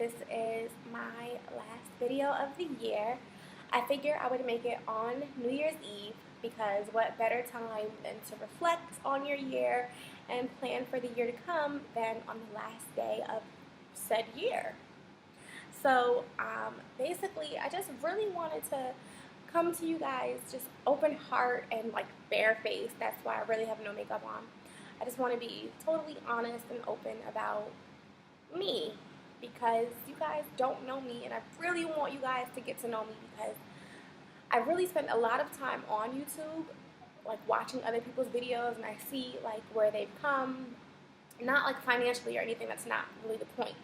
This is my last video of the year. I figured I would make it on New Year's Eve because what better time than to reflect on your year and plan for the year to come than on the last day of said year. So basically, I just really wanted to come to you guys just open heart and like bare face. That's why I really have no makeup on. I just want to be totally honest and open about me because you guys don't know me and I really want you guys to get to know me because I really spend a lot of time on YouTube like watching other people's videos and I see like where they've come, not like financially or anything, that's not really the point.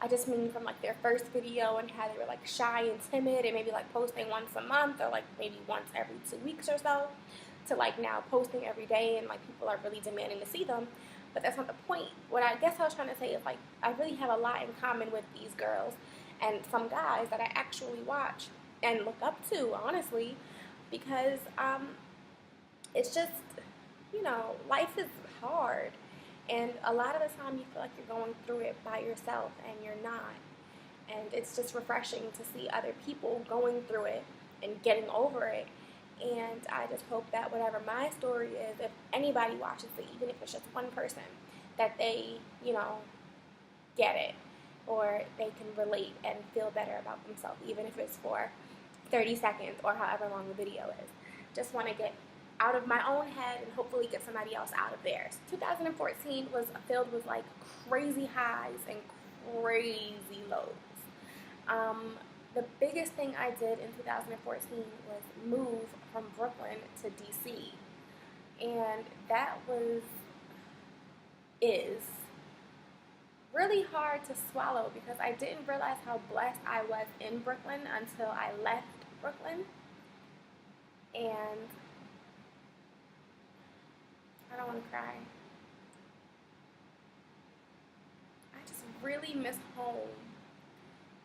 I just mean from like their first video and how they were like shy and timid and maybe like posting once a month or like maybe once every 2 weeks or so to like now posting every day and like people are really demanding to see them. But that's not the point. What I guess I was trying to say is like I really have a lot in common with these girls and some guys that I actually watch and look up to, honestly, because it's just, life is hard. And a lot of the time you feel like you're going through it by yourself and you're not. And it's just refreshing to see other people going through it and getting over it. And I just hope that whatever my story is, if anybody watches it, even if it's just one person, that they, get it or they can relate and feel better about themselves, even if it's for 30 seconds or however long the video is. Just want to get out of my own head and hopefully get somebody else out of theirs. 2014 was filled with like crazy highs and crazy lows. The biggest thing I did in 2014 was move from Brooklyn to DC. And that is really hard to swallow because I didn't realize how blessed I was in Brooklyn until I left Brooklyn. And I don't want to cry. I just really miss home.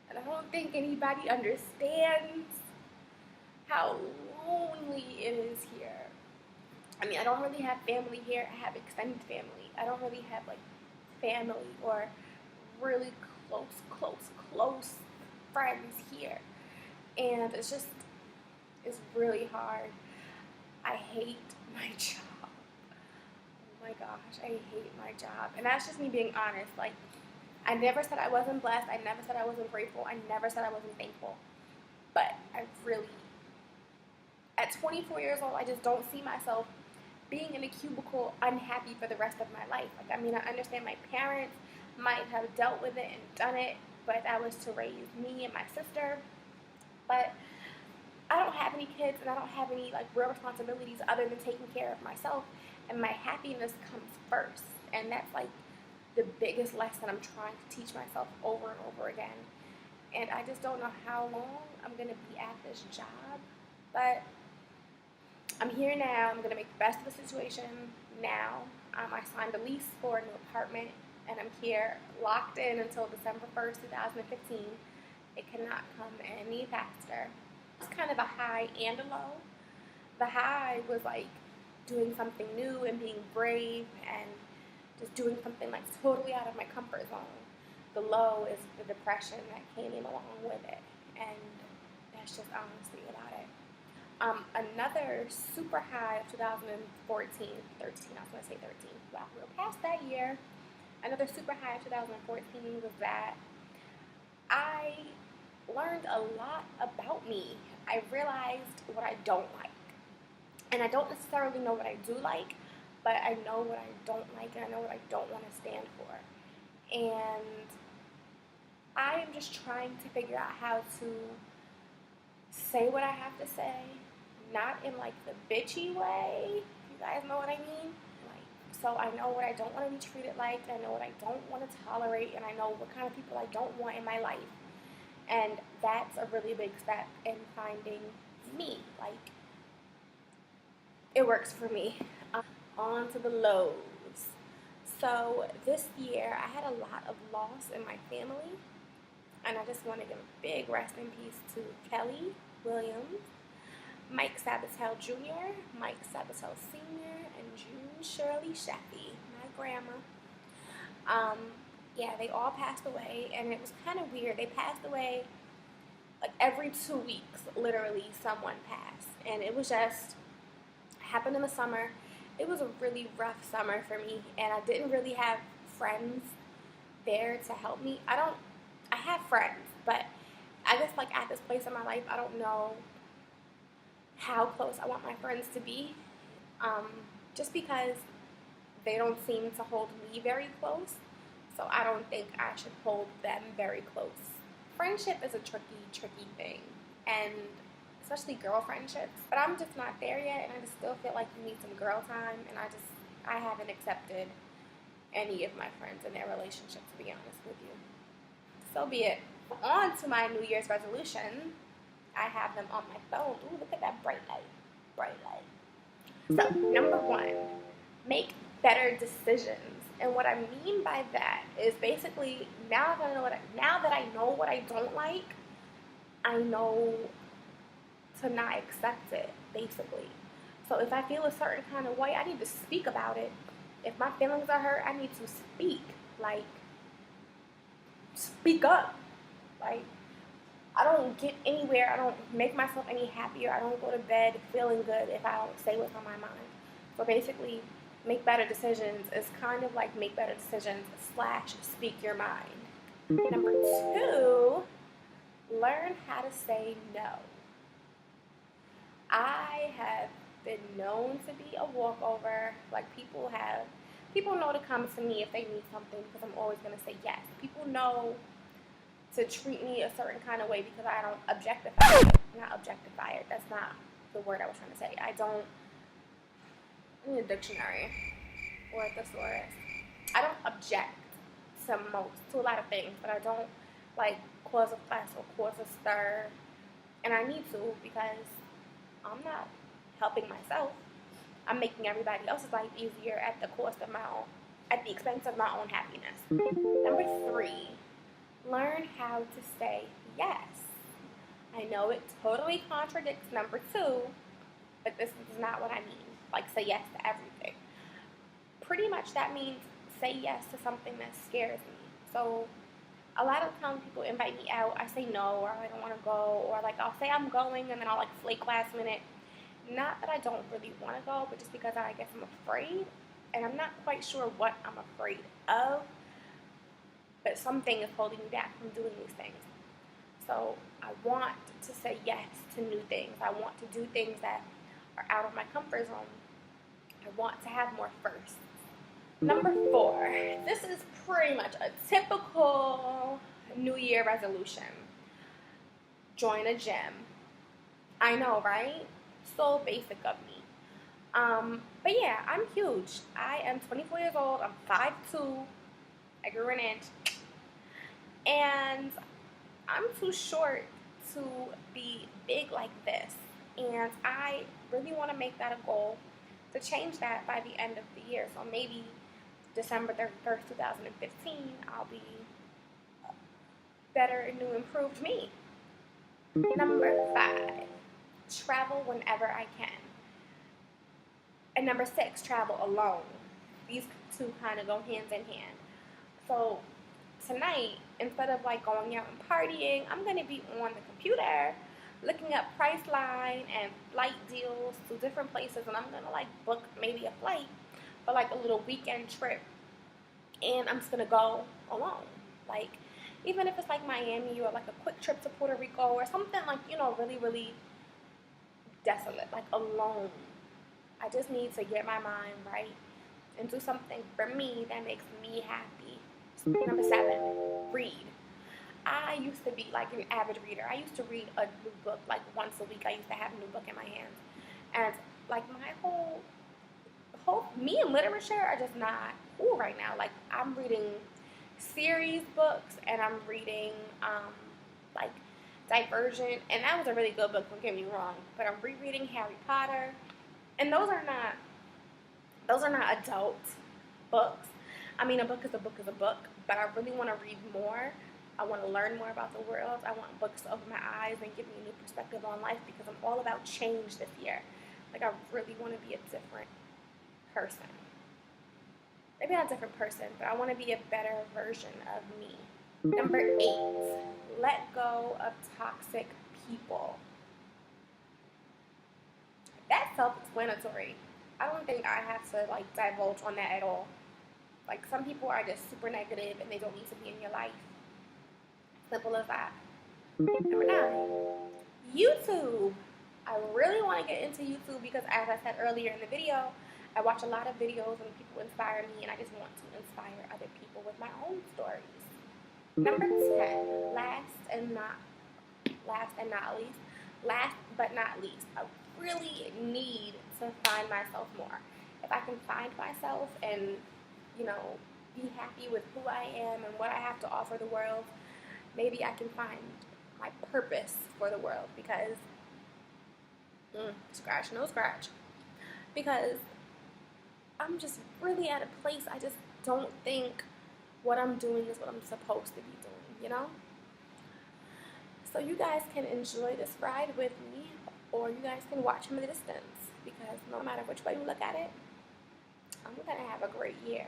And I don't think anybody understands how lonely it is here. I mean, I don't really have family here. I have extended family. I don't really have like family or really close friends here. And it's really hard. I hate my job. Oh my gosh, I hate my job. And that's just me being honest. Like, I never said I wasn't blessed. I never said I wasn't grateful. I never said I wasn't thankful. But I really, at 24 years old, I just don't see myself being in a cubicle unhappy for the rest of my life. Like, I mean, I understand my parents might have dealt with it and done it, but that was to raise me and my sister. But I don't have any kids and I don't have any like real responsibilities other than taking care of myself, and my happiness comes first. And that's like the biggest lesson I'm trying to teach myself over and over again. And I just don't know how long I'm going to be at this job, but I'm here now. I'm going to make the best of the situation now. I signed a lease for a new apartment, and I'm here locked in until December 1st, 2015. It cannot come any faster. It's kind of a high and a low. The high was like doing something new and being brave and just doing something like totally out of my comfort zone. The low is the depression that came in along with it, and that's just honestly about it. Another super high of 2014, 13, I was going to say 13, wow, we're past that year. Another super high of 2014 was that I learned a lot about me. I realized what I don't like. And I don't necessarily know what I do like, but I know what I don't like and I know what I don't want to stand for. And I am just trying to figure out how to say what I have to say, not in like the bitchy way, if you guys know what I mean. So I know what I don't want to be treated like, I know what I don't want to tolerate, and I know what kind of people I don't want in my life. And that's a really big step in finding me. Like, it works for me. On to the lows. So this year I had a lot of loss in my family, and I just want to give a big rest in peace to Kelly Williams, Mike Sabatel Jr., Mike Sabatel Sr., and June Shirley Sheffy, my grandma. Yeah, they all passed away, and it was kind of weird. They passed away like every 2 weeks, literally, someone passed. And it was just happened in the summer. It was a really rough summer for me, and I didn't really have friends there to help me. I have friends, but I guess like at this place in my life, I don't know how close I want my friends to be. Um, just because they don't seem to hold me very close, so I don't think I should hold them very close. Friendship is a tricky thing, and especially girl friendships. But I'm just not there yet, and I just still feel like you need some girl time, and I haven't accepted any of my friends in their relationship, to be honest with you. So be it. On to my New Year's resolution. I have them on my phone. Ooh, look at that bright light. Bright light. So, number one, make better decisions. And what I mean by that is basically now that I know what I don't like, I know to not accept it, basically. So if I feel a certain kind of way, I need to speak about it. If my feelings are hurt, I need to speak. Like, speak up. Like, I don't get anywhere. I don't make myself any happier. I don't go to bed feeling good if I don't say what's on my mind. So basically, make better decisions is kind of like make better decisions / speak your mind. Number two, learn how to say no. I have been known to be a walkover. Like people know to come to me if they need something because I'm always going to say yes. People know to treat me a certain kind of way because I don't objectify it. Not objectify it. That's not the word I was trying to say. I need a dictionary or a thesaurus. I don't object to a lot of things, but I don't like cause a fuss or cause a stir. And I need to because I'm not helping myself. I'm making everybody else's life easier at the expense of my own happiness. Number three, learn how to say yes. I know it totally contradicts number two, but this is not what I mean. Like, say yes to everything. Pretty much that means say yes to something that scares me. So, a lot of times people invite me out, I say no, or I don't want to go, or like I'll say I'm going and then I'll like flake last minute. Not that I don't really want to go, but just because I guess I'm afraid, and I'm not quite sure what I'm afraid of, but something is holding me back from doing these things. So I want to say yes to new things. I want to do things that are out of my comfort zone. I want to have more firsts. Number four, this is pretty much a typical New Year resolution. Join a gym. I know, right? So basic of me. But yeah, I'm huge. I am 24 years old. I'm 5'2". I grew an inch. And I'm too short to be big like this. And I really want to make that a goal to change that by the end of the year. So maybe December 31st, 2015, I'll be better and new improved me. Number five, travel whenever I can. And number six, travel alone. These two kind of go hand in hand. So tonight, instead of like going out and partying, I'm going to be on the computer looking up Priceline and flight deals to different places, and I'm going to like book maybe a flight for like a little weekend trip, and I'm just going to go alone. Like, even if it's like Miami or like a quick trip to Puerto Rico or something like, really, really desolate, like alone. I just need to get my mind right and do something for me that makes me happy. Number seven, read. I used to be like an avid reader. I used to read a new book like once a week. I used to have a new book in my hands. And like my whole me and literature are just not cool right now. Like I'm reading series books and I'm reading like Divergent, and that was a really good book, don't get me wrong. But I'm rereading Harry Potter, and those are not adult books. I mean, a book is a book is a book, but I really want to read more. I want to learn more about the world. I want books to open my eyes and give me a new perspective on life because I'm all about change this year. Like, I really want to be a different person. Maybe maybe not a different person, but I want to be a better version of me. Number 8, let go of toxic people. That's self-explanatory. I don't think I have to like divulge on that at all. Like, some people are just super negative and they don't need to be in your life. Simple as that. Number 9, YouTube. I really want to get into YouTube because, as I said earlier in the video, I watch a lot of videos and people inspire me, and I just want to inspire other people with my own stories. Number 10, last but not least, I really need to find myself more. If I can find myself and, you know, be happy with who I am and what I have to offer the world, maybe I can find my purpose for the world, because scratch, no scratch. Because I'm just really at a place I just don't think what I'm doing is what I'm supposed to be doing, you know? So you guys can enjoy this ride with me, or you guys can watch from a distance, because no matter which way you look at it, I'm gonna have a great year.